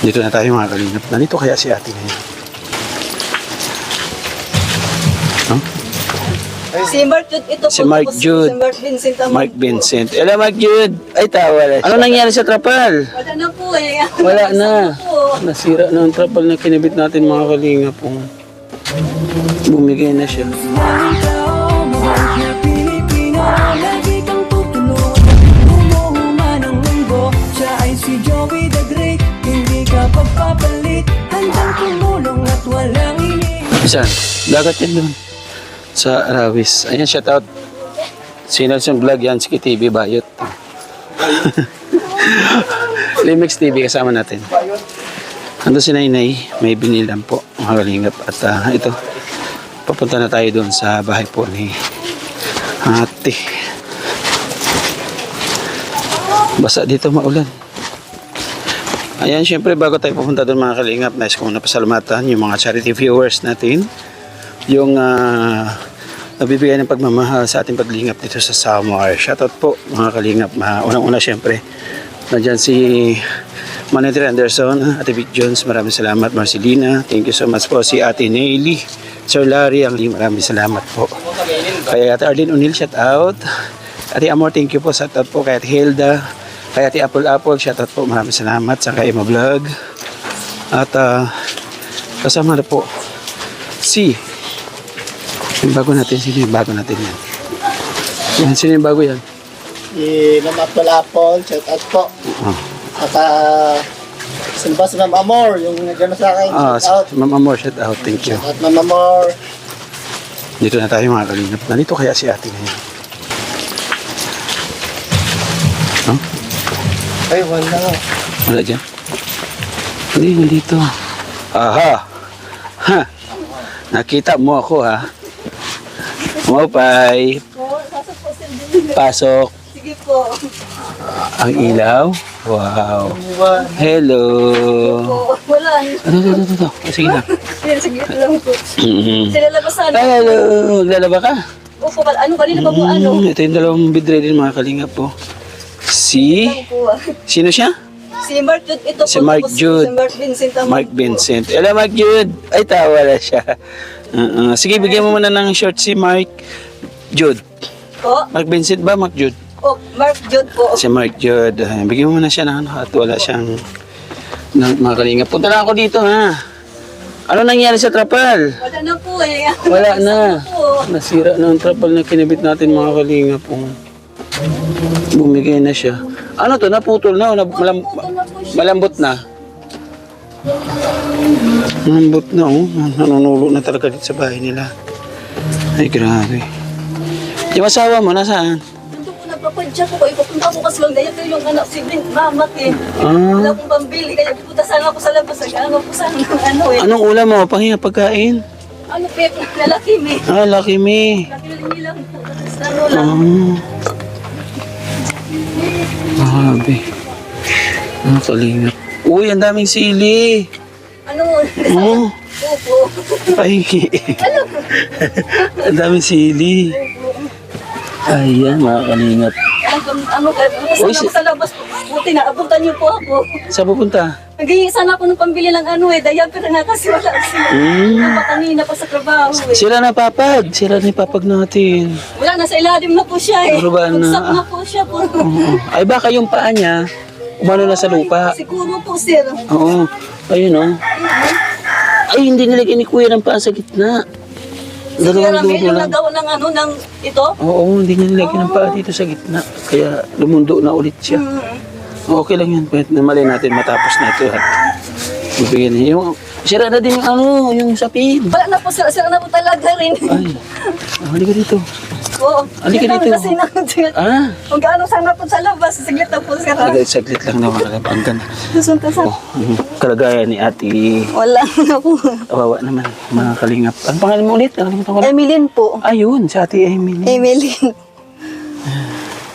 Dito na tayo mga kalingap. Nandito kaya si ate ngayon? Huh? Si Mark Jude, ito Si po. Mark Tapos Jude. Si Mark Vincent naman Mark po. Vincent. Hello, Mark Jude. Ay, tawa na siya. Ano nangyari sa trapal? Wala na po eh. Wala na. Po. Nasira na ang trapal na kinibit natin mga kalingap. Bumigay na siya. Saan? Dagat yan doon. Sa Arawis. Ayan, shout out. Sinalsong vlog yan, si TV Bayot. Limix TV kasama natin. Ando si Nainay, may binilan po, mga kalingap. At ito, papunta na tayo doon sa bahay po ni ate. Basa dito, maulan. Ayan, syempre bago tayo pupunta doon mga kalingap, nais kong napasalamatan yung mga charity viewers natin. Yung nabibigay ng pagmamahal sa ating paglingap dito sa Samar. Shoutout po mga kalingap. Unang-una syempre, nandyan si Manager Anderson, Ate Vic Jones, maraming salamat. Marcelina, thank you so much po. Si Ate Neily, Sir Larry, maraming salamat po. Kay Ate Arlene O'Neill, shout out. Ate Amor, thank you po. Shout out po kay Ate Hilda. Kay Ate Apple, shout out po. Maraming salamat. Sa kay Emma Vlog. At kasama na po si yung bago natin. Sino yung bago natin yan? Yan, sino yung bago yan? Si Ma'am Apple, shout out po. At simba si Ma'am Amor, yung nagano sa akin, shout out. Ma'am Amor, shout out. Thank you. At Ma'am Amor. Dito na tayo mga kalingap. Nandito kaya si ate ngayon? Huh? Ay, wala. Wala dyan? Hindi, nandito. Aha! Ha! Nakita mo ako ha? Mopay! Po, sasok po sir din. Pasok! Sige po. Ang ilaw? Wow! Hello! Po, wala. Ito. Sige na. Sige lang po. Sila labasan. Ay, hello! Maglalaba ka? Opo, ano kanina pa po ano? Ito yung dalawang bidre mga kalingap po. Si? Lang po. Sino siya? Si Mark Jude, ito Si po. Mark Tapos Jude. Si Mark Vincent naman Mark po. Vincent. Hello, Mark Jude. Ay, tawa na siya. Sige, bigyan mo muna ng short si Mark Jude. Po? Mark Vincent ba? Mark Jude? Oh, Mark Jude po. Si Mark Jude. Bigyan mo muna siya ng ano at wala siyang mga kalingap. Punta na ako dito ha. Ano nangyari sa trapal? Wala na po eh. Wala na. Po. Nasira na ang trapal na kinibit natin mga kalingap. Bumigay na siya. Ano to? Naputol na? Malambot na? Malambot na nanunulo na talaga dito sa bahay nila. Ay grabe. Yung asawa mo nasaan? Nandun po nagpapadya ko. Ipapunta ko kasi lang dahil yung anak si Brent Mamat eh. Wala akong pambili. Kaya pupunta sana ako sa labas. Ano po sana ano eh. Anong ulam mo? Pahinga pagkain? Ano pep? Lalaki me. Laki me. Laki lang po. Tapos ano lang. Grabe. Ang kalingap. Uy, ang daming sili. Ano? Opo. Ay, ang daming sili. Ayan, mga kalingap. Ano Uy, sana ako sa labas. Buti na. Apuntan niyo po ako. Saan pupunta? Nagiging sana ako ng pambili ng ano eh. Diaper nga kasi wala sila. Ano kanina pa sa trabaho eh. Sila na papag. Sila na papag natin. Wala na sa ilalim na po siya eh. Ano ba na? Bagsak na po siya po. Ay, baka yung paa niya, umano na sa lupa. Siguro po sir. Oo. Ayun, Ay, hindi nilagyan ni Kuya ng paa sa gitna. Dalawang Siguro dulo yung lang. nagawa ng ano ng ito. Oo, hindi niya nilagyan ng paa dito sa gitna. Kaya lumundo na ulit siya. Okay lang yan. Pwede na mali natin matapos na ito. At bibigyan niya. Yung, sira na din yung yung sapin. Wala na po sir. Sir na po talaga rin. Ay, halika dito. Oo. Halika Yun lang dito. Kasi kung gaano sana po sa labas. Saglit na po sir. Saglit lang naman. Ang ganda. Susunta sa... Yung kalagayan ni ate. Wala na po. Kawawa naman. Mga kalingap. Ang pangalan mo ulit? Nakalimutan ko lang. Emilyn po. Ayun, sa ate Emily. Emilyn.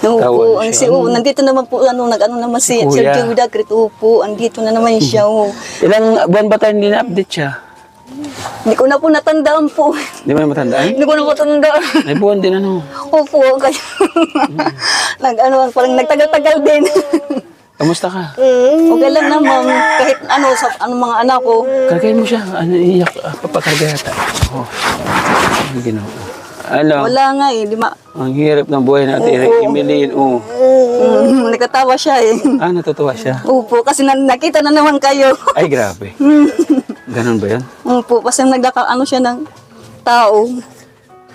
No po, Tawa ang siya. nandito naman po, nag-ano naman si Sir Kuya. Joey Dagrit, po, andito na naman siya, Ilang buwan ba tayo hindi na-update siya? Hindi ko na po natandaan po. Di mo na matandaan? Hindi ko na po natandaan. May buwan din ano. Opo, kaya, parang nagtagal-tagal din. Kamusta ka? Okay lang naman. Kahit ano, sa anong mga anak ko. Kargayin mo siya. Ano, iyak. Papakarga yata. Oh. Ano ginawa? Ano? Wala nga eh. Di ma... Ang hirap ng buhay natin. Emilyn, oh. Nakatawa siya eh. Natutuwa siya. Opo, kasi nakita na naman kayo. Ay, grabe. Ganun ba yan? Opo, kasi ano siya ng tao.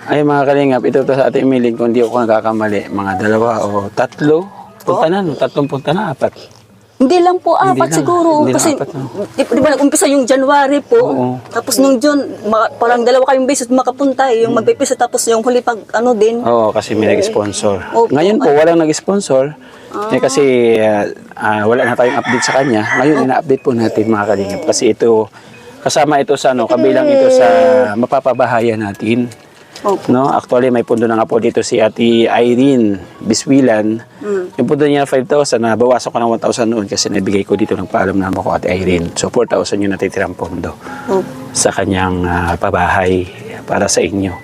Ay, mga kalingap, ito to sa Ate Emilyn, kung di ako nakakamali, mga 2 o 3 punta na, no? 3 punta na, 4. Hindi lang po, Hindi 4 lang. siguro. Hindi lang Kasi, 4, no? di ba nag-umpisa yung January po. Oo. Tapos nung June, parang 2 kayong beses makapunta eh. Yung magpipisa, tapos yung huli pag ano din. Oo, kasi may nag-sponsor. Opo. Ngayon po, walang nag-sponsor. Eh, kasi wala na tayong update sa kanya. Ngayon, ina-update po natin mga kalingap. Kasi ito, kasama ito sa, kabilang ito sa mapapabahayan natin. Opo. No, actually may pundo na nga po dito si Ate Irene Biswilan. Yung pundo niya 5,000, na bawasan ko ng 1,000 noon kasi nabigay ko dito ng paalam naman ko Ate Irene. So 4,000 yung natitirang pondo Opo. sa kanyang pabahay para sa inyo.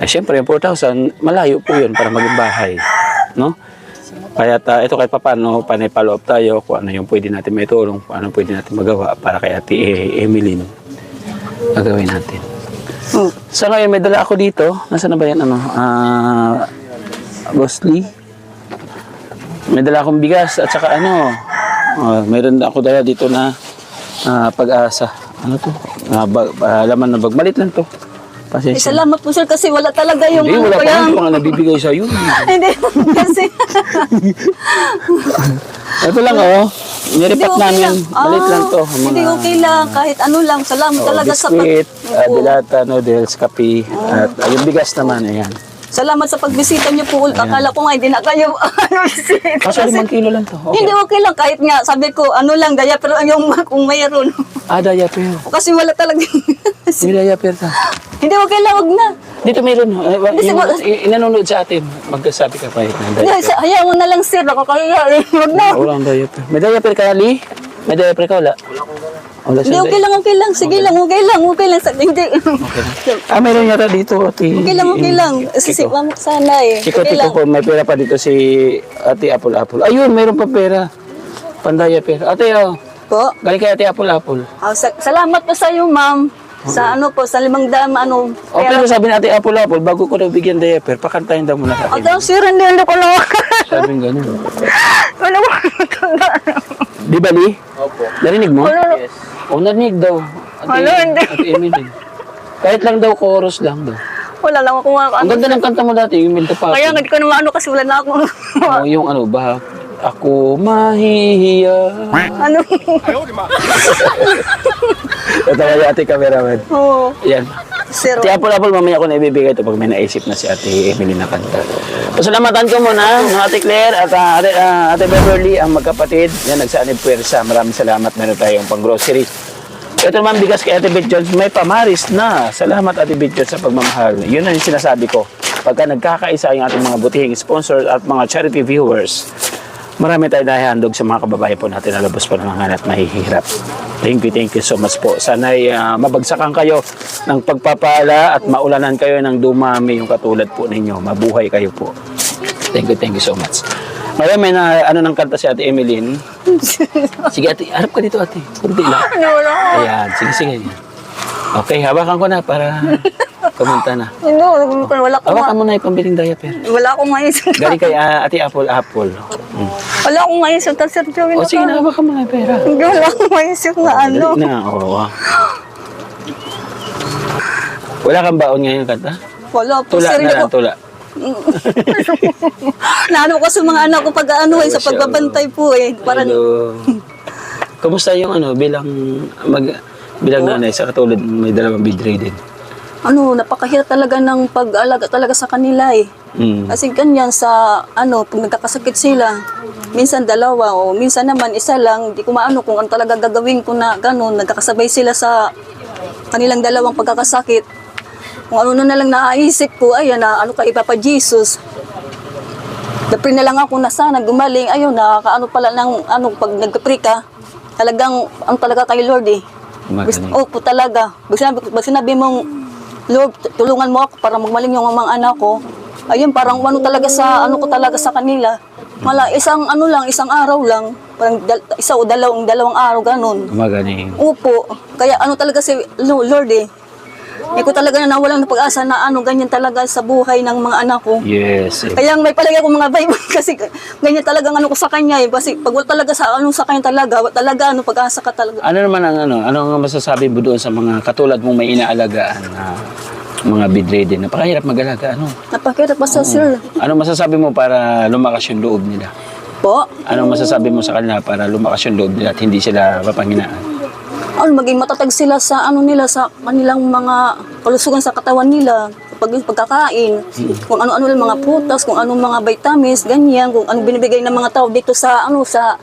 Siyempre yung 4,000, malayo po yun para maging bahay. No? Kaya ito kahit paano, panay-follow up tayo kung ano yung pwede natin may tulong, kung ano pwede natin magawa para kay Ate Emilyn. Gagawin natin. Sa ngayon, may dala ako dito. Nasaan na ba yan? Ghostly. May dala akong bigas at saka mayroon ako dala dito na pag-asa. Ano to? Laman na bag. Malit lang to. Pasensya. Salamat po sir kasi wala talaga yung... Hindi, wala pa rin mga nabibigay sa'yo. Hindi, kasi... Ito lang niripat okay namin. lang. Malit lang to. Hindi okay lang. Kahit ano lang. Salamat talaga sa Biscuit, Opo. dilata, noodles, kape, at yung bigas naman, ayan. Salamat sa pagbisita niyo po. Akala ko nga hindi na kayo bisita. Kaso 5 kilo lang to. Okay. Hindi okay lang. Kahit nga sabi ko ano lang daya pero yung kung mayroon. Diaper. Kasi wala talaga. May diaper ta. Hindi okay lang. Wag na. Dito mayroon. Hindi, Inanonood sa atin. Magkasabi ka pa ng Hindi, diaper. hayaan mo na lang sir. Nakakaya. Wag na. Wala ang diaper. May diaper ka, Ali? May diaper ka, wala? Wala Hindi, siya okay lang, okay lang. Sige lang, okay lang, okay lang. Hindi. mayroon yata dito, Ate. Okay lang, okay lang. Sisipa mo sana eh. Ikaw, Okay tito lang. ko, may pera pa dito si Ate Apple. Ayun, mayroon pa pera. Pan-diaper. Ate, Po. galing kay Ate Apple. Salamat po sa iyo, ma'am. Sa ano po, sa 500 ano. Okay, pero sabi ni Ate Apple, bago ko na bigyan diaper, pakantahin daw muna sa akin. Ate, sir, hindi ko na. Sabi ng ganun. Wala ko matanda. Di ba, Lee? Opo. Narinig mo? Wala. O, narinig daw. Wala, hindi. Ate Emily. Kahit lang daw, chorus lang daw. Wala lang ako mga Ang ganda ng kanta mo dati, yung Milta Papi. Kaya nga di ko na maano kasi wala na akong Yung ano ba, ako mahihiya. ano. Ito nga Ate cameraman. Oo. Yan. Sir. Ate Apple, mamaya ko na ibibigay ito pag may naisip na si Ate Emily na kanta. Pasalamatan ko muna ng Ate Claire at Ate Beverly, ang magkapatid. Yan, nagsaanib puwersa. Maraming salamat. Meron tayong pang-grocery. Ito naman bigas kay Ate Beth Jones. May pamaris na. Salamat Ate Beth Jones sa pagmamahal. Yun ang sinasabi ko. Pagka nagkakaisa yung ating mga butihing sponsors at mga charity viewers, marami tayong nahihandog sa mga kababayan po natin na labos po ng mga at mahihirap. Thank you so much po. Sana'y mabagsakan kayo ng pagpapala at maulanan kayo ng dumami yung katulad po ninyo. Mabuhay kayo po. Thank you so much. Ngayon may ng kanta si Ate Emilyn. Sige ate, harap ka dito ate. Kunti lang. Wala. Ayan, sige. Okay, hawakan ko na para kumanta na. Hindi, wala akong Hawakan mo na yung pambiling diaper. wala akong maisip. Galing kay Ate Apple. Wala akong maisip. Sir Joey O sige na, hawakan mo na yung pera. Hindi, wala akong maisip na ano. Dali na, oo. Wala kang baon ngayon kanta? Wala po. Tula Sir, na hindi lang, ko. tula. Naano ko sa mga anak ko pag ano sa pagbabantay po eh. Parang Hello. Kumusta yung bilang nanay sa katulad may 2 bedridden? napakahirap talaga ng pag-alaga talaga sa kanila eh. Kasi ganyan sa pag nagkakasakit sila, minsan 2 o minsan naman 1 lang, di ko maano kung ano talaga gagawin ko na gano'n, nagkakasabay sila sa kanilang 2 pagkakasakit. Kung ano na lang naisip ko, ayan na ka Papa Jesus. Napre na lang ako na sana gumaling, ayun nakakaano pala ng pag nagpre ka, talagang talaga kay Lord eh. Magaling. Opo talaga. Pag sinabi mong Lord, tulungan mo ako para magmaling yung mga anak ko. Ayun, parang talaga sa ko talaga sa kanila. Isang isang araw lang. Parang isa o dalawang araw, ganun. Gumagaling. Opo. Kaya talaga si Lord eh. Hindi ko talaga na nawalan ng pag-asa na ganyan talaga sa buhay ng mga anak ko. Yes. Kaya may palagay ako mga Bible kasi ganyan talaga ko sa kanya eh. Kasi pag wala talaga sa kanya talaga, wala talaga pag-asa ka talaga. Ano naman ang ano ang masasabi mo doon sa mga katulad mong may inaalagaan na mga bedridden? Napakahirap mag-alaga, Napakirap pa sa sir. Ano masasabi mo para lumakas yung loob nila? Po. Anong masasabi mo sa kanila para lumakas yung loob nila at hindi sila mapanghinaan? Maging matatag sila sa nila sa kanilang mga kalusugan sa katawan nila, pagkakain, kung ano-ano lang mga prutas, kung anong mga vitamins, ganyan, kung anong binibigay ng mga tao dito sa sa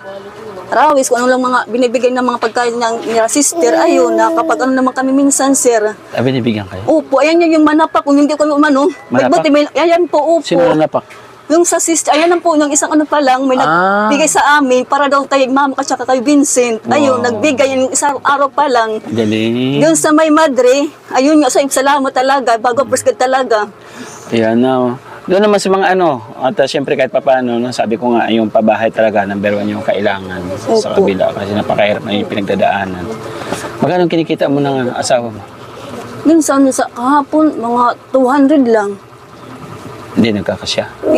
Rawis, kung ano lang mga binibigay ng mga pagkain ng nila sister, ayun, na kapag naman kami minsan, sir. Binibigyan kayo? Opo, ayan yung manapak, kung hindi ko Manapak? Ayan po, opo. Sino napak? Yung sa sister, ayan lang po, yung isang pa lang, may nagbigay sa amin para daw kay mama at saka kay Vincent. Ayun, nagbigay yung isang araw pa lang. Galing. Yung sa may madre, ayun nga, salamat talaga, bago prescribe talaga. Ayan na. Doon naman sa mga at siyempre kahit papaano, sabi ko nga, yung pabahay talaga, number 1 yung kailangan sa Opo. kabila kasi napakahirap na yung pinagdadaanan. Magkano kinikita mo ng asawa mo? Minsan sa kahapon, mga 200 lang. Hindi nagkakasya.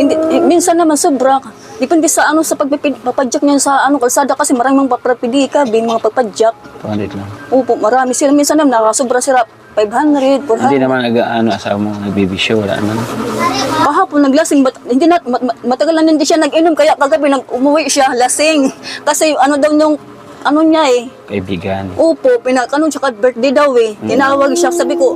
Minsan naman sobra. Depende sa sa pagpapadyak niyan sa kalsada kasi maraming mga paprapidika, mga pagpadyak. 200 lang. Opo, marami sila. Minsan naman nakasobra sila 500, 400. Hindi naman asawa mo nagbibisyo, wala naman. Kahapon naglasing, hindi na, matagal na hindi siya nag-inom, kaya kagabi umuwi siya, lasing. Kasi daw yung, niya eh. Kaibigan. Opo, tsaka birthday daw eh. Tinawag siya, sabi ko,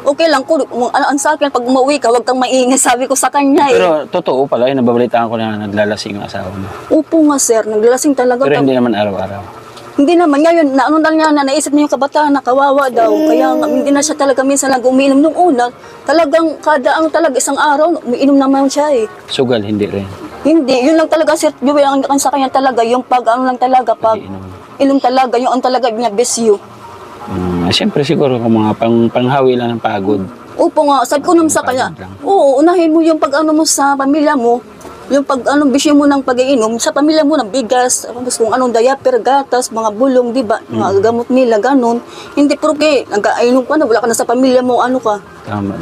okay lang ko, ang sa akin, pag umuwi ka, huwag kang maingay, sabi ko sa kanya eh. Pero totoo pala, yung nababalitaan ko na naglalasing yung asawa mo. Opo nga sir, naglasing talaga. Pero hindi naman araw-araw. Hindi naman, ngayon, naisip niya yung kabataan na kawawa daw. Kaya hindi na siya talaga minsan umiinom nung una. Talagang talaga isang araw, umiinom naman siya eh. Sugal, hindi rin. Hindi, yun lang talaga sir, yung sa kanya talaga, yung lang talaga, pag inom talaga, yung talaga niya besyo. Siyempre siguro kung mga panghawi lang ng pagod. Opo nga, sabi ko naman sa kanya, oo, unahin mo yung mo sa pamilya mo, yung bisyo mo ng pag-iinom, sa pamilya mo ng bigas, kung anong diaper, gatas, mga bulong, di ba, mga gamot nila, ganun. Hindi, pero nag-ainom ka na, wala ka na sa pamilya mo, ka. Tama.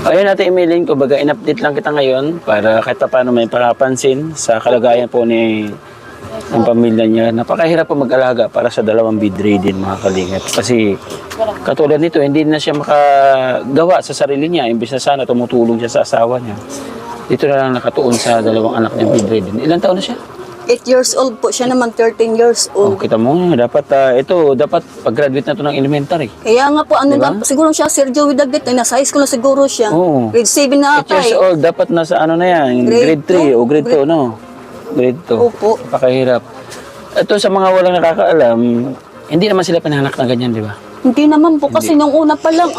Ayun natin, Emilyn, kumbaga in-update lang kita ngayon para kahit pa paano may pakapansin sa kalagayan po ng pamilya niya. Napakahirap po mag-alaga para sa 2 bedridden, mga kalingap. Kasi katulad nito, hindi na siya makagawa sa sarili niya. Imbis na sana tumutulong siya sa asawa niya. Dito na lang nakatuon sa 2 anak niya bedridden. Ilan taon na siya? 8 years old po, siya naman 13 years old. Kita mo, dapat pag-graduate na to ng elementary. Kaya nga po, Diba? siguro siya, Sir Joey Dagdit, nasa high school na siguro siya. Oo. Grade 7 na 8 years old, dapat nasa na yan, grade 3 o grade 2, no? Grade 2. Opo. Napakahirap. Ito sa mga walang nakakaalam, hindi naman sila pinanak na ganyan, di ba? Hindi naman po, kasi nung una pa lang,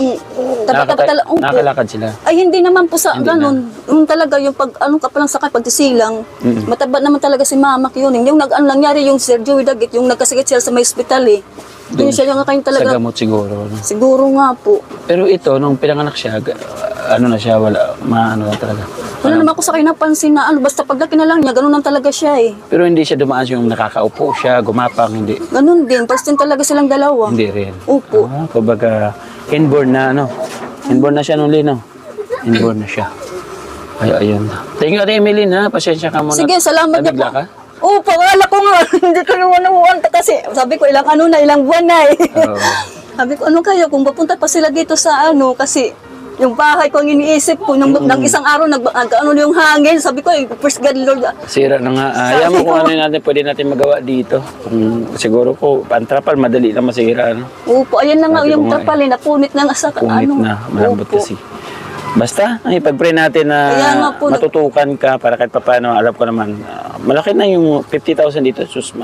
Nakakalakad sila. Ay, hindi naman po sa ganun. Yung talaga, yung ka pa lang sakay, pagtisilang, mataba naman talaga si Mama yun. Yung nangyari yung Sir Joey Dagit, yung nagkasakit siya sa may hospital eh. Yun siya yung kayo talaga. Sa gamot siguro. No? Siguro nga po. Pero ito, nung pinanganak siya, na siya, maano lang talaga. Wala naman ako sa kayo napansin na basta paglaki na lang niya, ganun lang talaga siya eh. Pero hindi siya dumaan yung nakakaupo siya, gumapang, hindi. Ganun din, tapos din talaga silang dalawa. Hindi rin. Opo. Kumbaga, inborn na Inborn na siya nung lino. Inborn na siya. Ayun. Thank you, Ate Emilyn, ha? Pasensya ka muna. Sige, salamat na Nabigla po. ka? Oo, pangala ko nga. Hindi ko naman kasi kasi ko ilang buwan na eh. Oo. Sabi ko, kaya kung papunta pa sila dito sa kasi yung bahay ko ang iniisip ko, nang isang araw, yung hangin, sabi ko, first God Lord. Sira na nga. Ayaw mo kung ano natin, pwede natin magawa dito. Siguro ko, pantrapal, madali lang masira. No? Opo, ayan na nga, Sabi yung ko nga trapal, napunit na nga sa Punit na, malambot Opo. kasi. Basta, ipag-pray natin na Kaya nga po, matutukan ka para kahit paano, alam ko naman, malaki na yung 50,000 dito. Sus,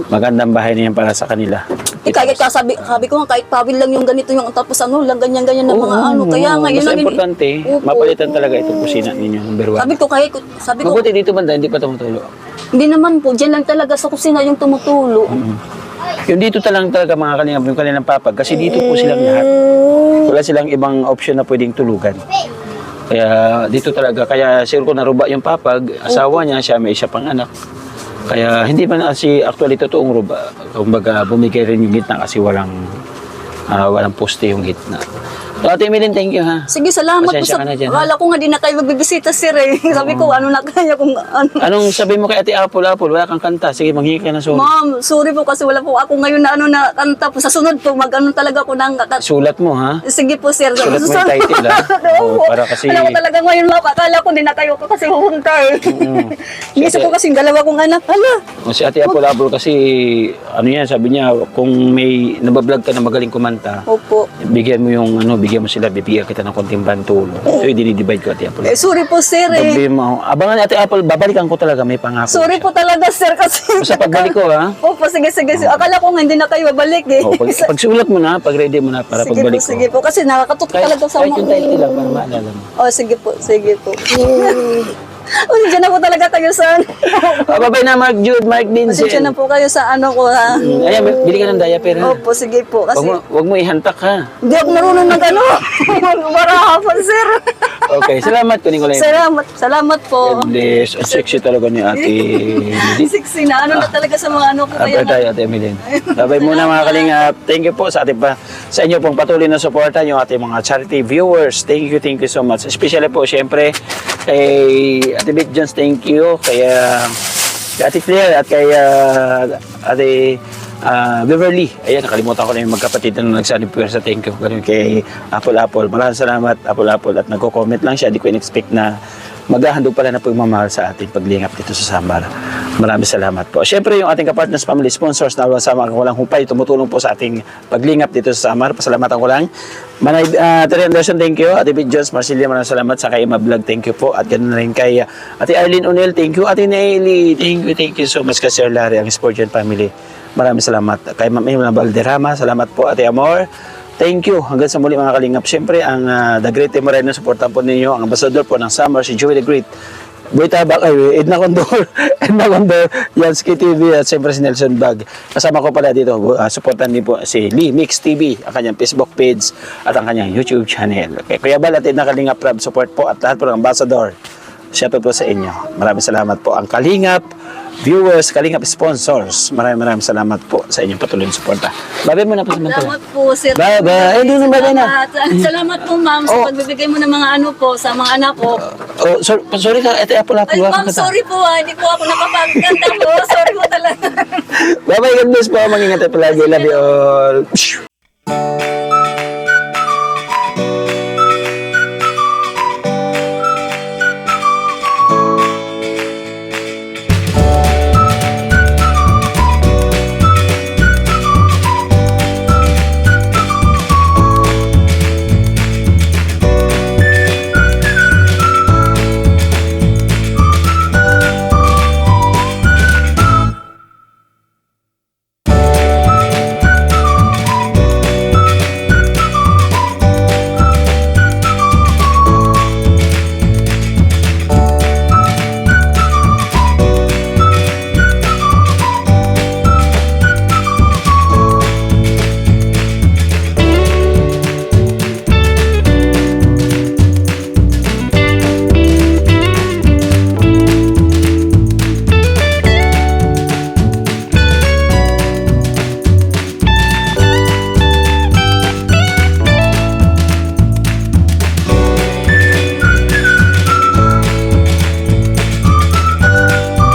magandang bahay na yan para sa kanila. Kahit sabi ko nga, kahit pawil lang yung ganito yung tapos lang, ganyan-ganyan na mga kaya nga, yun basta ang importante, Opo. mapalitan talaga itong kusina ninyo, number 1. Sabi ko, Mabuti dito banda, hindi pa tumutulo. hindi naman po, dyan lang talaga sa kusina yung tumutulo. Yung dito talaga mga kalingap, yung kanilang papag, kasi dito po silang lahat. Wala silang ibang option na pwedeng tulugan. Kaya dito talaga, kaya sure ko naruba yung papag, asawa niya, siya may isa pang anak. Kaya hindi man actually totoong ruba. Kumbaga bumigay rin yung gitna kasi walang poste yung gitna. So, Ate Emilyn, thank you ha. Sige, salamat po Pasensya sa... ka na dyan, ha? Akala ko nga di na kayo magbibisita, sir eh. Sabi ko, ano na kaya kung ano. Anong sabi mo kay Ate Apple, wala kang kanta. Sige, manghingi ka na sorry. Ma'am, sorry po kasi wala po ako ngayon na ano na kanta po. Sa sunod po, mag-ano talaga ako ng... Sulat mo ha. Sige po, sir. Sulat mo yung title ha. Oo, para kasi... Alam ko talaga ngayon, ma'am. Akala ko di na kayo kasi pupunta eh. Inisip ko kasing dalawa kong anak. Hala. Si Ate Apple kasi, ano yan, sabi niya, kung may nabablog ka na magaling kumanta, Opo. bigyan mo yung bigyan mo sila, bibigyan kita ng konting bantulong. Ito yung dinidivide ko, Ate Apple. Sorry po, sir eh. Sabi mo, abangan Ate Apple, babalikan ko talaga, may pangako. Sorry po talaga, sir, kasi... Basta pagbalik ko ha. Opo, sige. Akala ko nga hindi na kayo babalik eh. Pagsulat mo na, pag-ready mo na para Sige pagbalik ko. po, sige po. Kasi nakakatot talaga sa kahit yung title lang para maalala mo. Oh, sige po. Oh, nandiyan na po talaga kayo sa ano. Babay na Mark Jude, Mark Vincent. Nandiyan na po kayo sa ano ko ha. Ayan, bili ka ng diaper ha. Opo, sige po. Kasi Wag mo ihantak ha. hindi ako marunong mag ano. Marahapon, sir. Okay, salamat. Kunin ko lang. Salamat po. God bless. Ang sexy talaga ni Ate Emily. Sexy na. Ano na talaga sa mga ano ko kaya Abay tayo, Ate Emily. Babay muna mga kalingap. Thank you po sa inyo pong patuloy na suporta, yung ating mga charity viewers. Thank you so much. Especially po, syempre, kay Ate Beth Jones, thank you. Kaya Ate Claire at kay Ate Beverly. Ayan, nakalimutan ko na yung magkapatid na nagsanib sa thank you. Ganun kay Apple. Maraming salamat, Apple. At nagko-comment lang siya. Hindi ko in-expect na maghahandog pala na pagmamahal sa ating paglingap dito sa Samar. Maraming salamat po. Siyempre, yung ating kapartners, family sponsors na walang humpay, tumutulong po sa ating paglingap dito sa Samar. Pasalamatan ko lang. Manay Terry Anderson, thank you. Ate Beth Jones, Marcelia, maraming salamat. Sa kay Emma Vlog, thank you po. At ganoon na rin kay Ate Arlene O'Neill, thank you. Ate Naili, thank you so much. Kay Sir Larry, ang Sportian family. Maraming salamat. Kay Ma'am Emma Valderrama, salamat po. Ate Amor, thank you. Hanggang sa muli mga kalingap. Siyempre, ang The Great Moreno, supportan po ninyo. Ang ambassador po ng Summer, si Joey the Great. Boy Tabak, Edna Condor, Yansky TV, at siyempre si Nelson Bag. Kasama ko pala dito, supportan din po si Lee Mix TV, ang kanyang Facebook page at ang kanyang YouTube channel. Okay, Kuya Bal at Edna Kalingap Rab, support po at lahat po ng ambassador. Shoutout po sa inyo. Maraming salamat po. Ang Kalingap viewers, Kalingap sponsors, maraming salamat po sa inyong patuloy na suporta. Babay mo na po samantala. Salamat po, sir. Bye-bye. Doon na babay na. Salamat po, ma'am, sa pagbibigay mo ng mga ano po sa mga anak ko. Sorry ka, Ate Apple. Ay, ma'am, sorry po hindi po ako nakapagkanta po. Sorry po talaga. Bye-bye, God bless po. Mag-ingat tayo palagi. Love you all.